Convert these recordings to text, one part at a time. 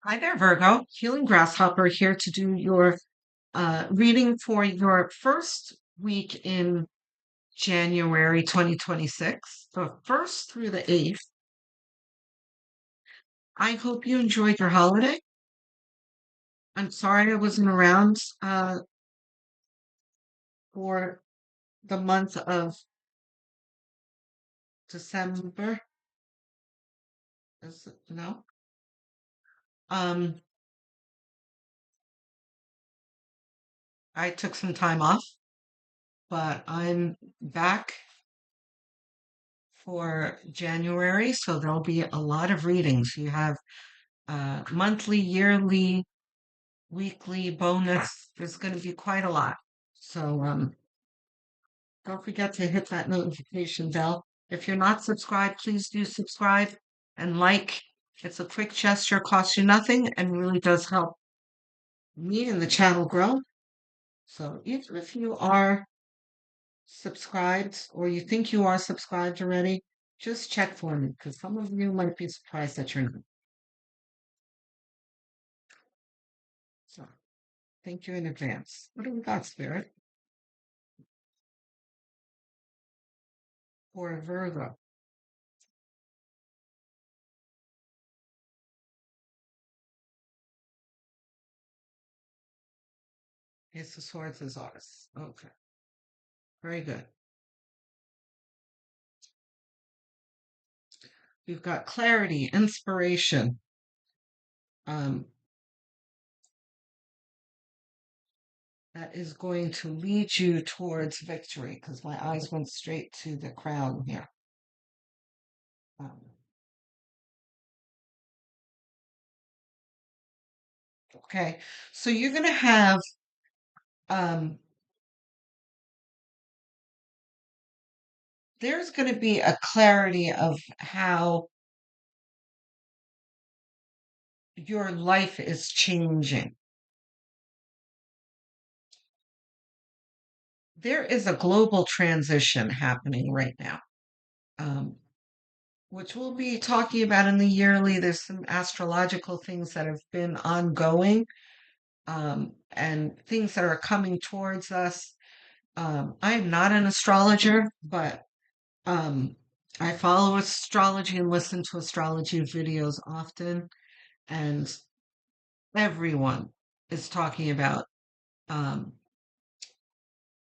Hi there, Virgo. Healing Grasshopper here to do your reading for your first week in January 2026, the 1st through the 8th. I hope you enjoyed your holiday. I'm sorry I wasn't around for the month of December. No? Um, I took some time off, but I'm back for January, so there'll be a lot of readings. You have monthly, yearly, weekly bonus. There's going to be quite a lot. So don't forget to hit that notification bell. If you're not subscribed, please do subscribe and like. It's a quick gesture, costs you nothing, and really does help me and the channel grow. So even if you are subscribed or you think you are subscribed already, just check for me because some of you might be surprised that you're not. So thank you in advance. What do we got, Spirit? For Virgo. Ace of Swords is ours. Okay, very good. You've got clarity, inspiration. Um, that is going to lead you towards victory because my eyes went straight to the crown here. Um, okay, so you're going to have um, there's going to be a clarity of how your life is changing. There is a global transition happening right now, um, which we'll be talking about in the yearly. There's some astrological things that have been ongoing and things that are coming towards us. I am not an astrologer, but um, I follow astrology and listen to astrology videos often, and everyone is talking about um,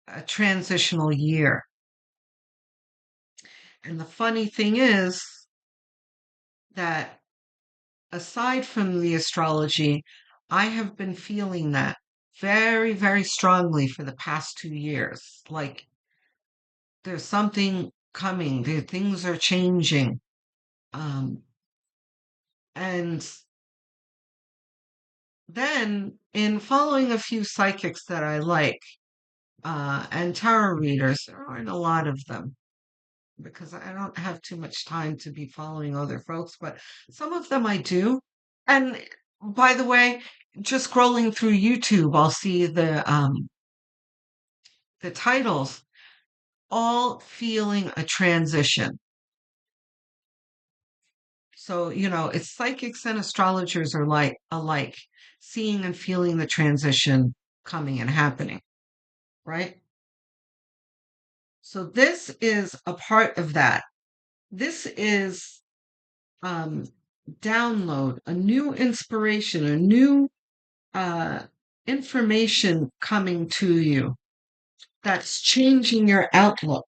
a transitional year. And the funny thing is that aside from the astrology, I have been feeling that very, very strongly for the past 2 years. Like there's something coming, there, things are changing. Um, and then, in following a few psychics that I like, and tarot readers, there aren't a lot of them because I don't have too much time to be following other folks, but some of them I do. And by the way, just scrolling through YouTube, I'll see the titles, all feeling a transition. So, it's psychics and astrologers are like alike, seeing and feeling the transition coming and happening, right? So this is a part of that. This is um download, a new inspiration, a new uh information coming to you that's changing your outlook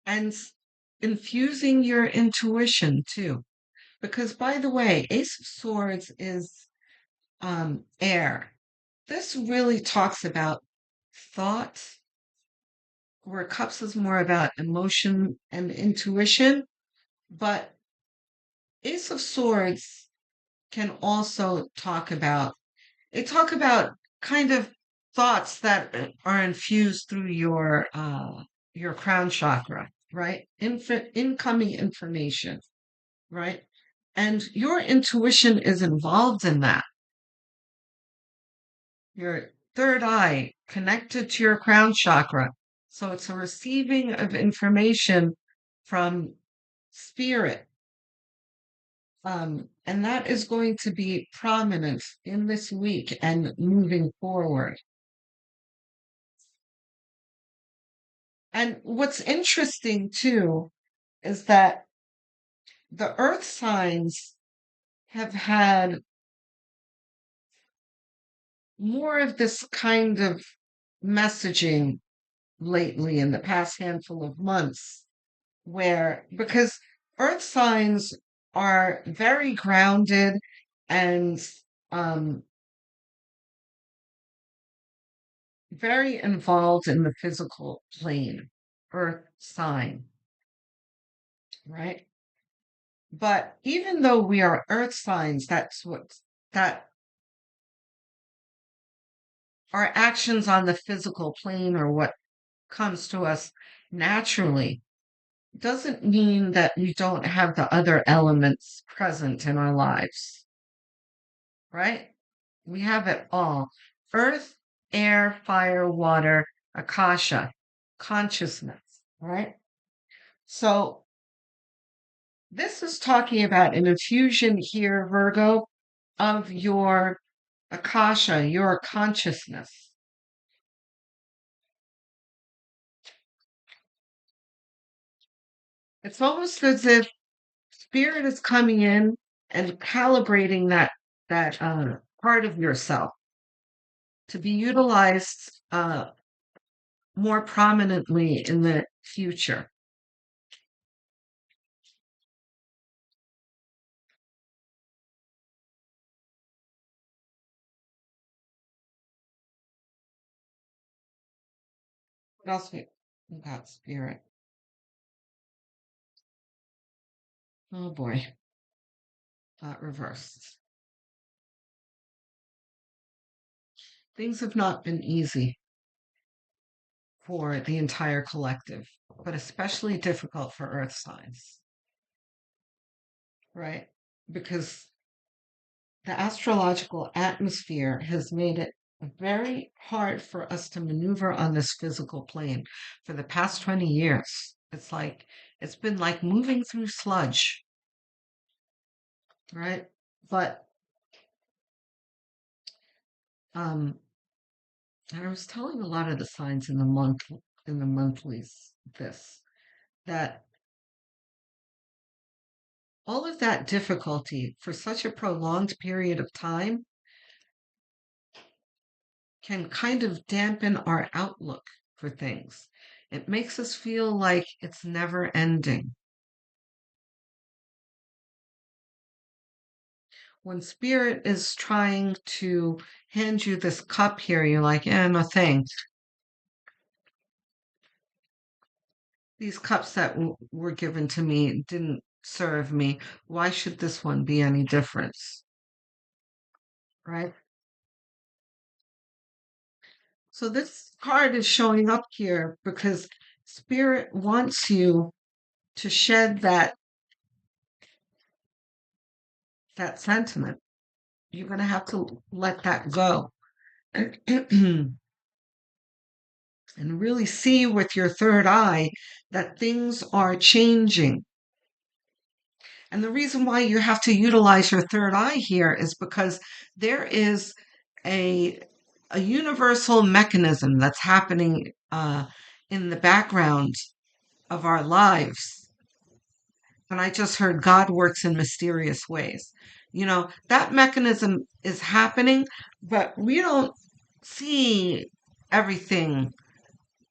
and infusing your intuition too. Because by the way, Ace of Swords is air. This really talks about thought, where Cups is more about emotion and intuition, but Ace of Swords can also talk about kind of thoughts that are infused through your crown chakra, right? Incoming information, right? And your intuition is involved in that. Your third eye connected to your crown chakra. So it's a receiving of information from spirit. And that is going to be prominent in this week and moving forward. And what's interesting too is that the earth signs have had more of this kind of messaging lately in the past handful of months, where because earth signs are very grounded and um, very involved in the physical plane, earth sign, right? But even though we are earth signs, that our actions on the physical plane are what comes to us naturally doesn't mean that we don't have the other elements present in our lives, right? We have it all: earth, air, fire, water, akasha, consciousness, right? So, this is talking about an infusion here, Virgo, of your akasha, your consciousness. It's almost as if spirit is coming in and calibrating that part of yourself to be utilized more prominently in the future. What else we got? Spirit. Oh boy, reversed. Things have not been easy for the entire collective, but especially difficult for Earth signs, right? Because the astrological atmosphere has made it very hard for us to maneuver on this physical plane for the past 20 years. It's been like moving through sludge, right? But um and I was telling a lot of the signs in the monthlies this that all of that difficulty for such a prolonged period of time can kind of dampen our outlook for things. It makes us feel like it's never ending. When spirit is trying to hand you this cup here, you're like, no thanks. These cups that were given to me didn't serve me. Why should this one be any different? Right? So this card is showing up here because spirit wants you to shed that sentiment. You're going to have to let that go and really see with your third eye that things are changing. And the reason why you have to utilize your third eye here is because there is a a universal mechanism that's happening in the background of our lives. And I just heard God works in mysterious ways. That mechanism is happening, but we don't see everything,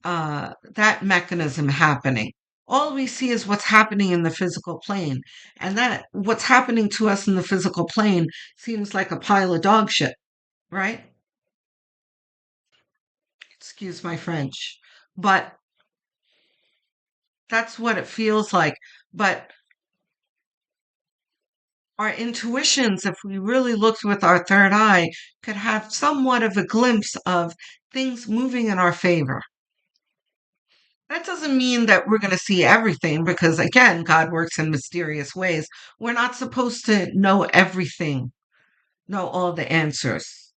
that mechanism happening. All we see is what's happening in the physical plane. And that what's happening to us in the physical plane seems like a pile of dog shit, right? Excuse my French. But that's what it feels like. But our intuitions, if we really looked with our third eye, could have somewhat of a glimpse of things moving in our favor. That doesn't mean that we're going to see everything because, again, God works in mysterious ways. We're not supposed to know everything, know all the answers.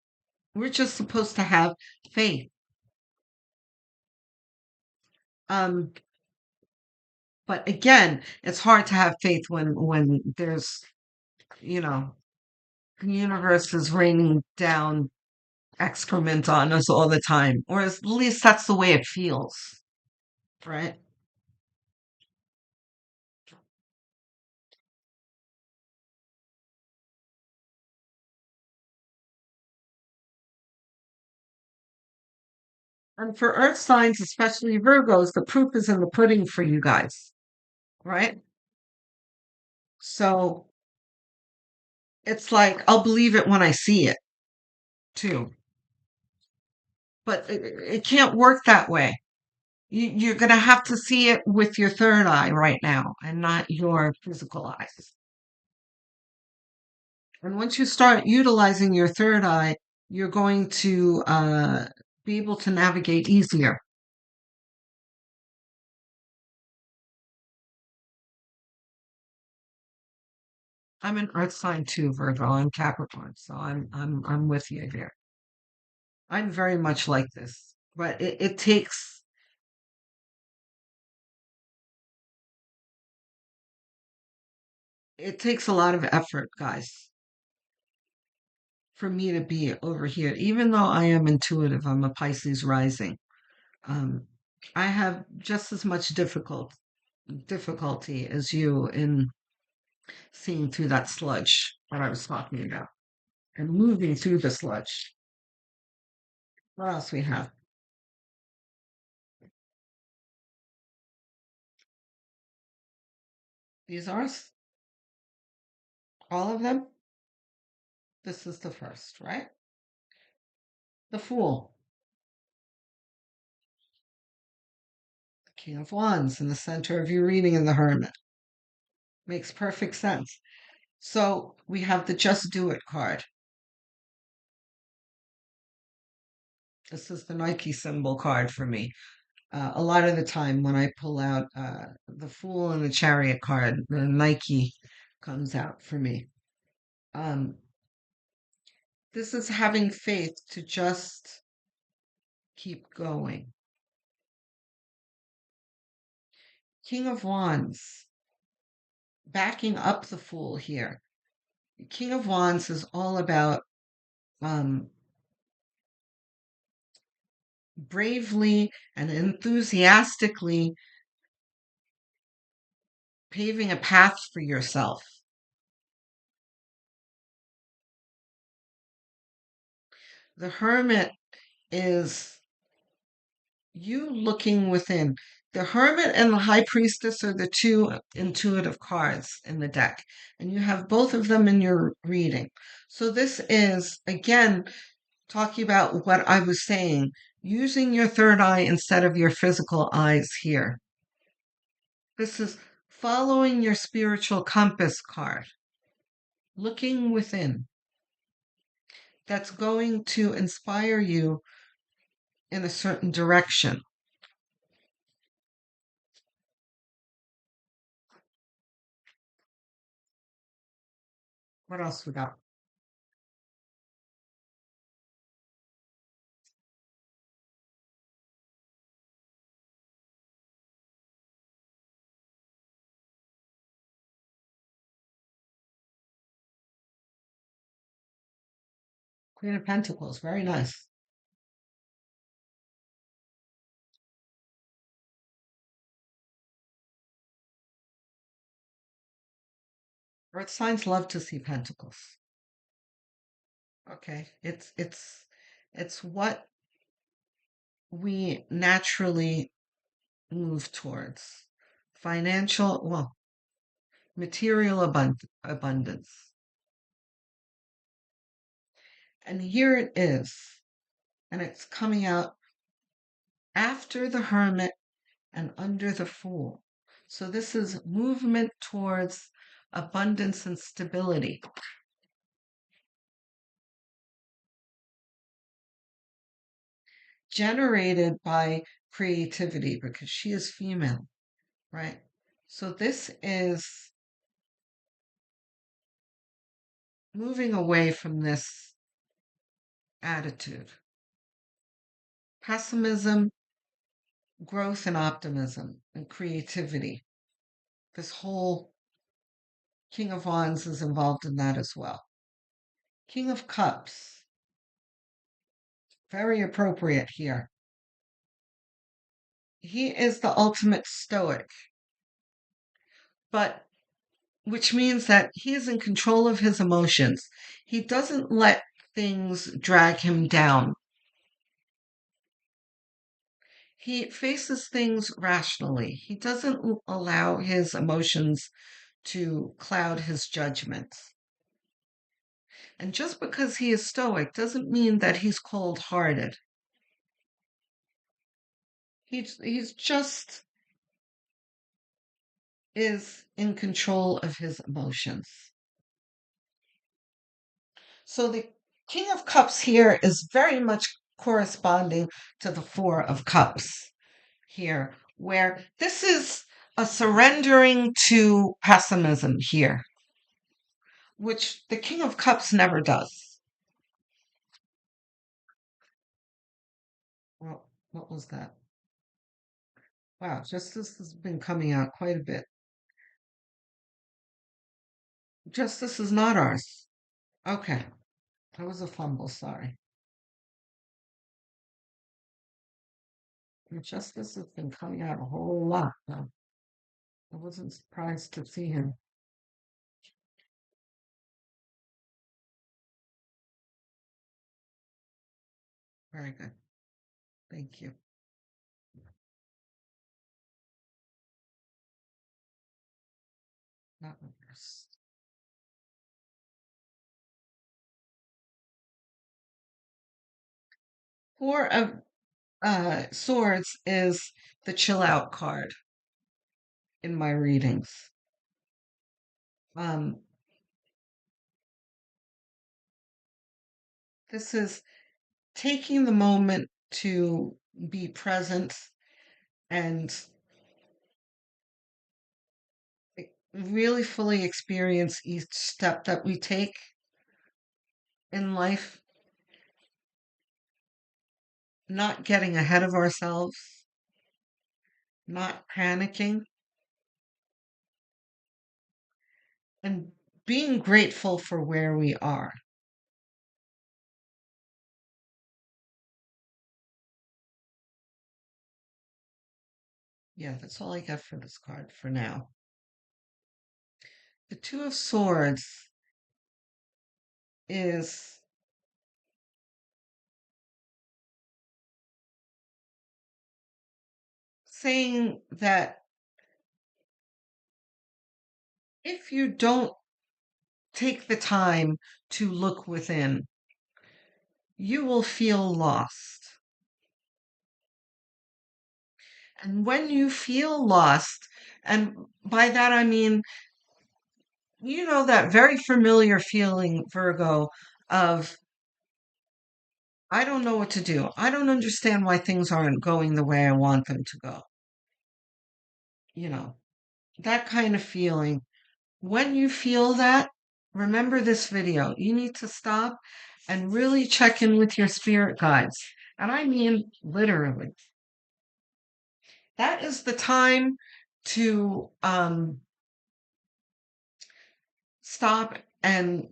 We're just supposed to have faith. Um, but again, it's hard to have faith when there's, you know, the universe is raining down excrement on us all the time, or at least that's the way it feels, right? And for earth signs, especially Virgos, the proof is in the pudding for you guys, right? So it's like I'll believe it when I see it too. But it can't work that way. You're going to have to see it with your third eye right now and not your physical eyes. And once you start utilizing your third eye, you're going to be able to navigate easier. I'm an earth sign too, Virgo. I'm Capricorn, so I'm with you here. I'm very much like this, but it takes a lot of effort, guys, for me to be over here. Even though I am intuitive, I'm a Pisces rising. Um, I have just as much difficulty as you in seeing through that sludge that I was talking about and moving through the sludge. What else we have? These are all of them. This is the first, right? The Fool, the King of Wands in the center of your reading, and the Hermit. Makes perfect sense. So we have the Just Do It card. This is the Nike symbol card for me. A lot of the time when I pull out the Fool and the Chariot card, the Nike comes out for me. Um, this is having faith to just keep going. King of Wands, backing up the Fool here. King of Wands is all about um, bravely and enthusiastically paving a path for yourself. The Hermit is you looking within. The Hermit and the High Priestess are the two intuitive cards in the deck, and you have both of them in your reading. So, this is, again, talking about what I was saying, using your third eye instead of your physical eyes here. This is following your spiritual compass card, looking within. That's going to inspire you in a certain direction. What else we got? Queen of Pentacles, very nice. Earth signs love to see pentacles. Okay, it's what we naturally move towards. Financial, well, material abundance. And here it is, and it's coming out after the Hermit and under the Fool. So this is movement towards abundance and stability, generated by creativity because she is female, right? So this is moving away from this attitude. Pessimism growth and optimism and creativity. This whole King of Wands is involved in that as well. King of Cups, very appropriate here. He is the ultimate stoic, but which means that he is in control of his emotions. He doesn't let things drag him down. He faces things rationally. He doesn't allow his emotions to cloud his judgment. And just because he is stoic doesn't mean that he's cold hearted. He's just is in control of his emotions. So the King of Cups here is very much corresponding to the Four of Cups here, where this is a surrendering to pessimism here, which the King of Cups never does. Well, what was that? Wow, justice has been coming out quite a bit. Justice is not ours. Okay, that was a fumble, sorry. Justice has been coming out a whole lot, though. I wasn't surprised to see him. Very good. Thank you. Not reverse. Four of Swords is the chill out card in my readings. Um, this is taking the moment to be present and really fully experience each step that we take in life, not getting ahead of ourselves, not panicking, and being grateful for where we are. Yeah, that's all I got for this card for now. The Two of Swords is saying that if you don't take the time to look within, you will feel lost. And when you feel lost, and by that I mean, you know, that very familiar feeling, Virgo, of I don't know what to do. I don't understand why things aren't going the way I want them to go. You know, that kind of feeling. When you feel that, remember this video. You need to stop and really check in with your spirit guides. And I mean literally. That is the time to stop and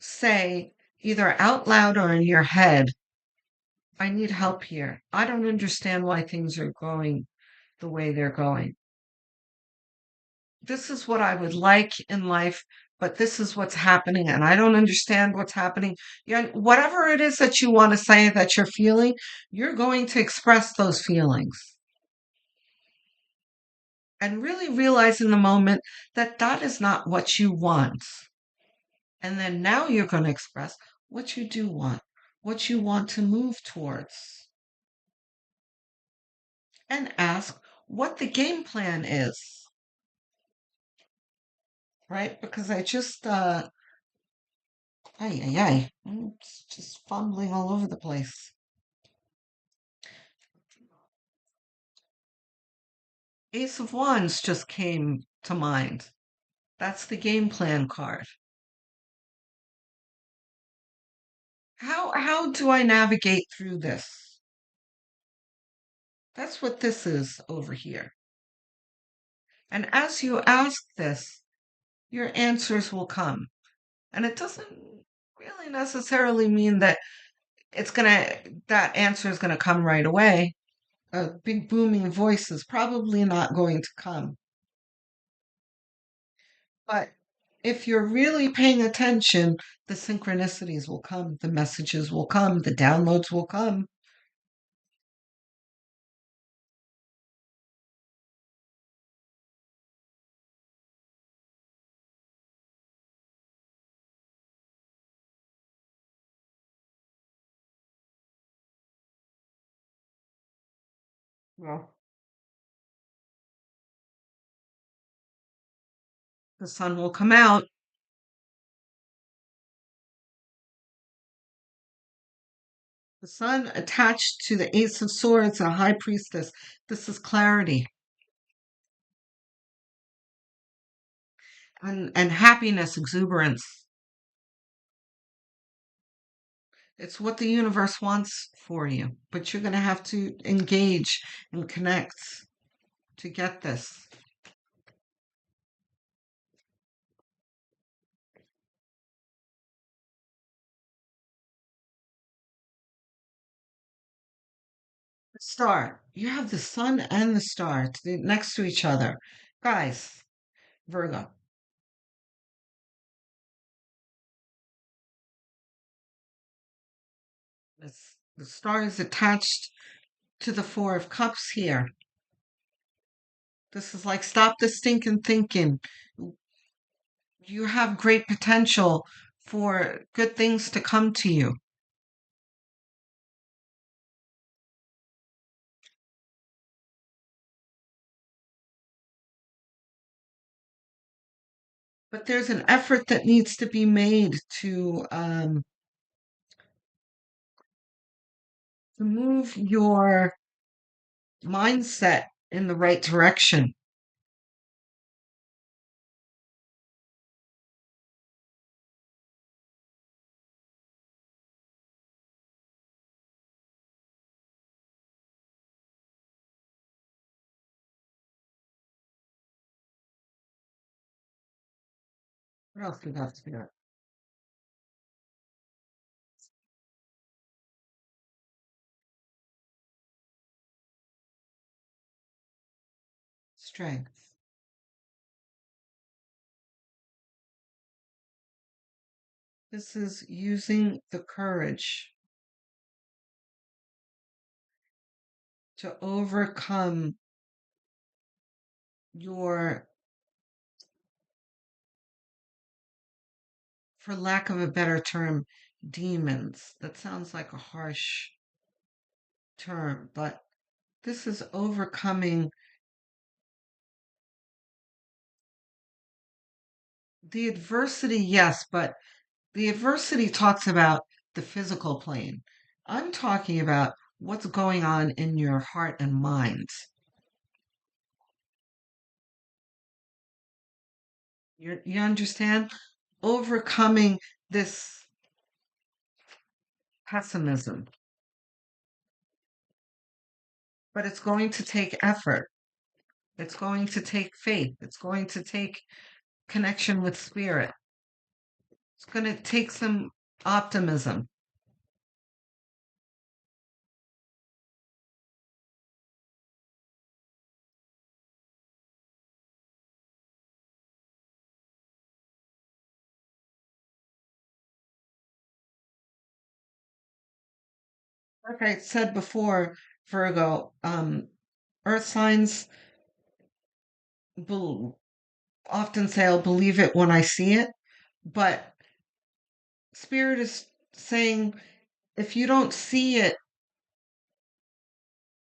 say, either out loud or in your head, I need help here. I don't understand why things are going the way they're going. This is what I would like in life, but this is what's happening, and I don't understand what's happening. Yeah, whatever it is that you want to say that you're feeling, you're going to express those feelings. And really realize in the moment that that is not what you want. And then now you're going to express what you do want, what you want to move towards, and ask what the game plan is, right? Because I just, ay, ay, ay, I'm just fumbling all over the place. Ace of Wands just came to mind. That's the game plan card. How do I navigate through this? That's what this is over here. And as you ask this, your answers will come. And it doesn't really necessarily mean that that answer is gonna come right away. A big booming voice is probably not going to come. But if you're really paying attention, the synchronicities will come, the messages will come, the downloads will come. Well, the sun will come out. The sun attached to the Ace of Swords, a high priestess. This is clarity and happiness, exuberance. It's what the universe wants for you, but you're going to have to engage and connect to get this. The star. You have the sun and the star next to each other. Guys, Virgo. The star is attached to the Four of Cups here. This is like stop the stinking thinking. You have great potential for good things to come to you. But there's an effort that needs to be made to move your mindset in the right direction. What else do we have to do? Strength. This is using the courage to overcome your, for lack of a better term, demons. That sounds like a harsh term, but this is overcoming the adversity, yes, but the adversity talks about the physical plane. I'm talking about what's going on in your heart and mind. You understand? Overcoming this pessimism. But it's going to take effort. It's going to take faith. It's going to take connection with spirit. It's going to take some optimism. Like I said before, Virgo, earth signs bel often say, I'll believe it when I see it. But spirit is saying, if you don't see it,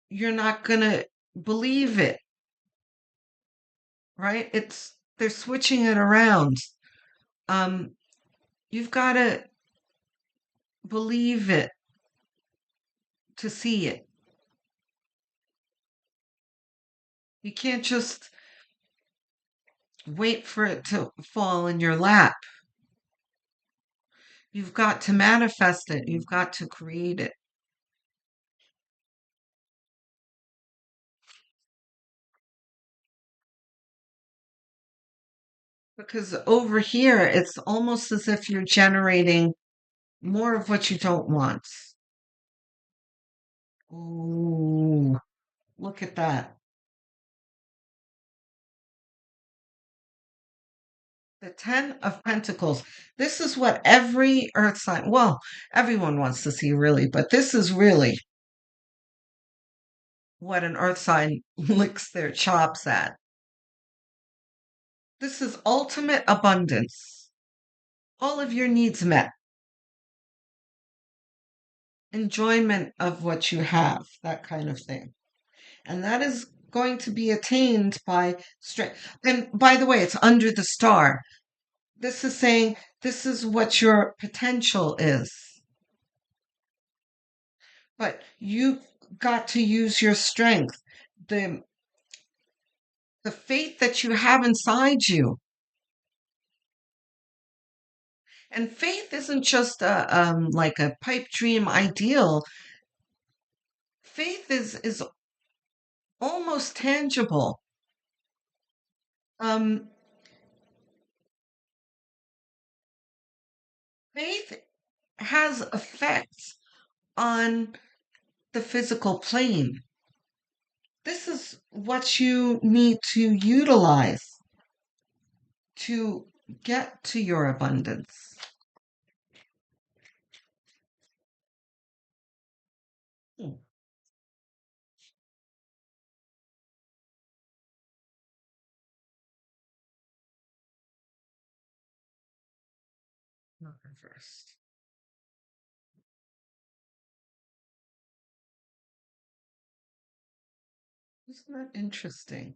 you're not going to believe it, right? They're switching it around. Um, you've got to believe it to see it. You can't just wait for it to fall in your lap. You've got to manifest it. You've got to create it. Because over here, it's almost as if you're generating more of what you don't want. Ooh, look at that. The Ten of Pentacles. This is what every earth sign, well, everyone wants to see really, but this is really what an earth sign licks their chops at. This is ultimate abundance. All of your needs met. Enjoyment of what you have, that kind of thing. And that is going to be attained by strength. And by the way, it's under the star. This is saying this is what your potential is. But you got to use your strength, the the faith that you have inside you. And faith isn't just a like a pipe dream ideal. Faith is almost tangible. Um, Faith has effects on the physical plane. This is what you need to utilize to get to your abundance. Hmm, not reversed. Isn't that interesting?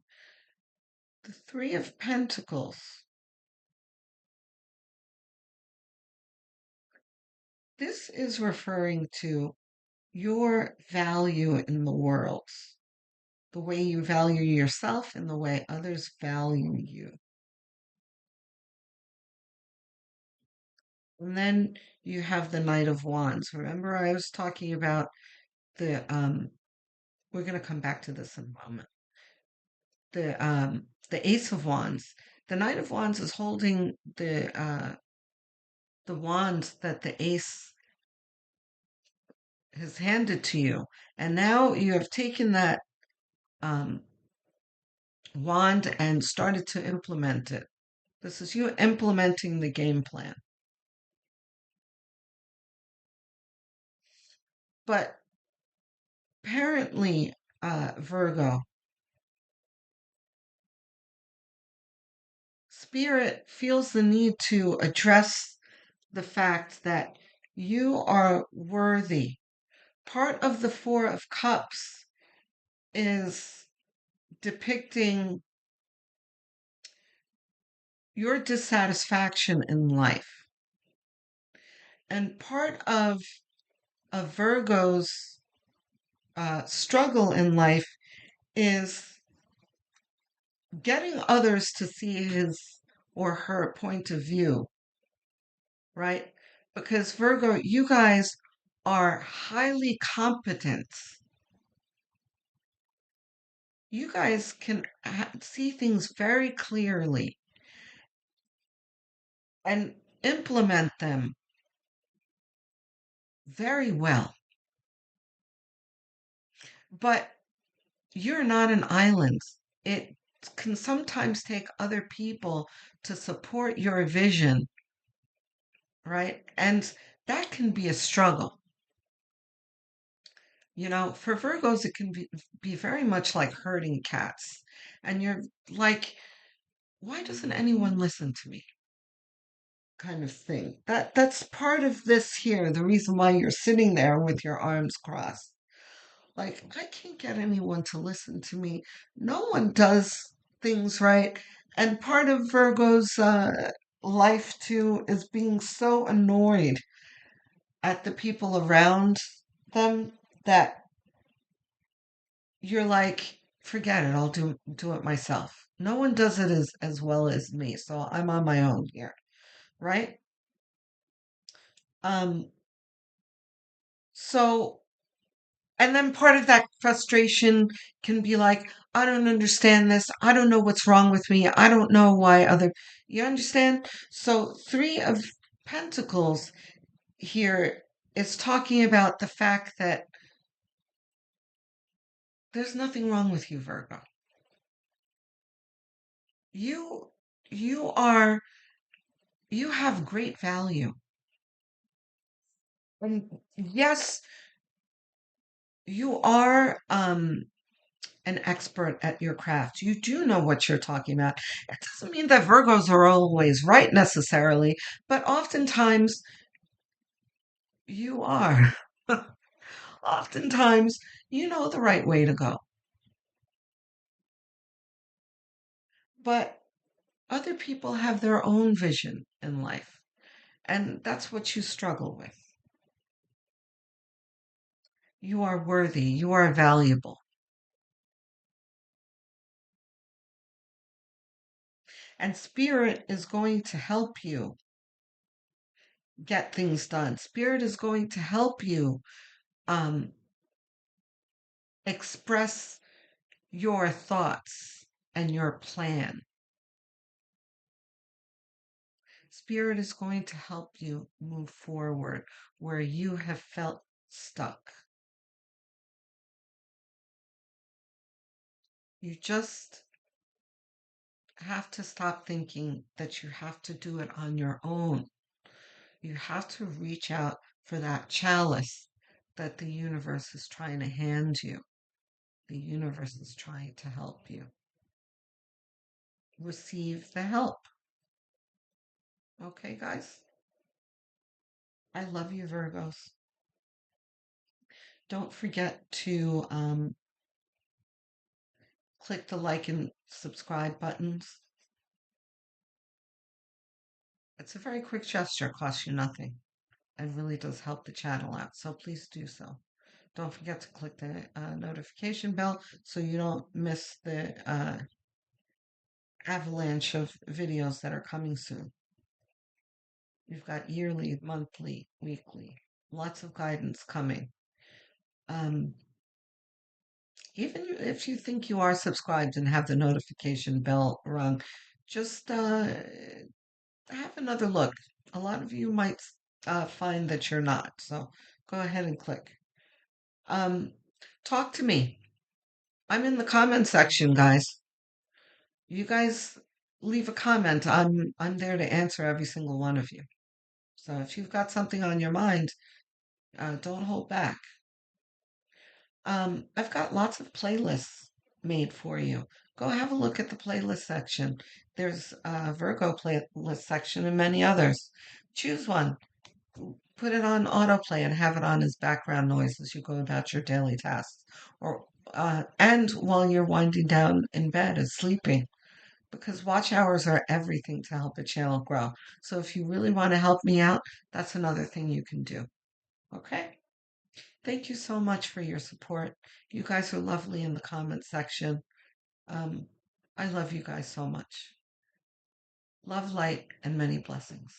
The Three of Pentacles. This is referring to your value in the world, the way you value yourself and the way others value you. And then you have the Knight of Wands. Remember, I was talking about we're going to come back to this in a moment. The Ace of Wands. The Knight of Wands is holding the wand that the ace has handed to you. And now you have taken that um, wand and started to implement it. This is you implementing the game plan. But apparently, Virgo, Spirit feels the need to address the fact that you are worthy. Part of the Four of Cups is depicting your dissatisfaction in life. And part of a Virgo's struggle in life is getting others to see his or her point of view, right? Because Virgo, you guys are highly competent. You guys can see things very clearly and implement them very well. But you're not an island. It can sometimes take other people to support your vision, right? And that can be a struggle. You know, for Virgos, it can be very much like herding cats. And you're like, why doesn't anyone listen to me? Kind of thing. That's part of this here, the reason why you're sitting there with your arms crossed. Like, I can't get anyone to listen to me. No one does things right. And part of Virgo's life, too, is being so annoyed at the people around them that you're like, forget it, I'll do it myself. No one does it as well as me, so I'm on my own here, right? Um, so And then part of that frustration can be like, I don't understand this. I don't know what's wrong with me. I don't know why you understand? So, Three of Pentacles here is talking about the fact that there's nothing wrong with you, Virgo. You, you are, you have great value. And yes, you are, an expert at your craft. You do know what you're talking about. It doesn't mean that Virgos are always right necessarily, but oftentimes you are. Oftentimes you know the right way to go. But other people have their own vision in life, and that's what you struggle with. You are worthy, you are valuable. And Spirit is going to help you get things done. Spirit is going to help you um, express your thoughts and your plan. Spirit is going to help you move forward where you have felt stuck. You just have to stop thinking that you have to do it on your own. You have to reach out for that chalice that the universe is trying to hand you. The universe is trying to help you. Receive the help. Okay, guys? I love you, Virgos. Don't forget to click the like and subscribe buttons. It's a very quick gesture, costs you nothing, and really does help the channel out. So please do so. Don't forget to click the notification bell so you don't miss the avalanche of videos that are coming soon. You've got yearly, monthly, weekly, lots of guidance coming. Um, Even if you think you are subscribed and have the notification bell rung, just have another look. A lot of you might find that you're not, so go ahead and click. Um, Talk to me. I'm in the comment section, guys. You guys leave a comment. I'm there to answer every single one of you. So if you've got something on your mind, don't hold back. I've got lots of playlists made for you. Go have a look at the playlist section. There's a Virgo playlist section and many others. Choose one. Put it on autoplay and have it on as background noise as you go about your daily tasks, or and while you're winding down in bed and sleeping, because watch hours are everything to help a channel grow. So if you really want to help me out, that's another thing you can do. Okay? Thank you so much for your support. You guys are lovely in the comment section. Um, I love you guys so much. Love, light, and many blessings.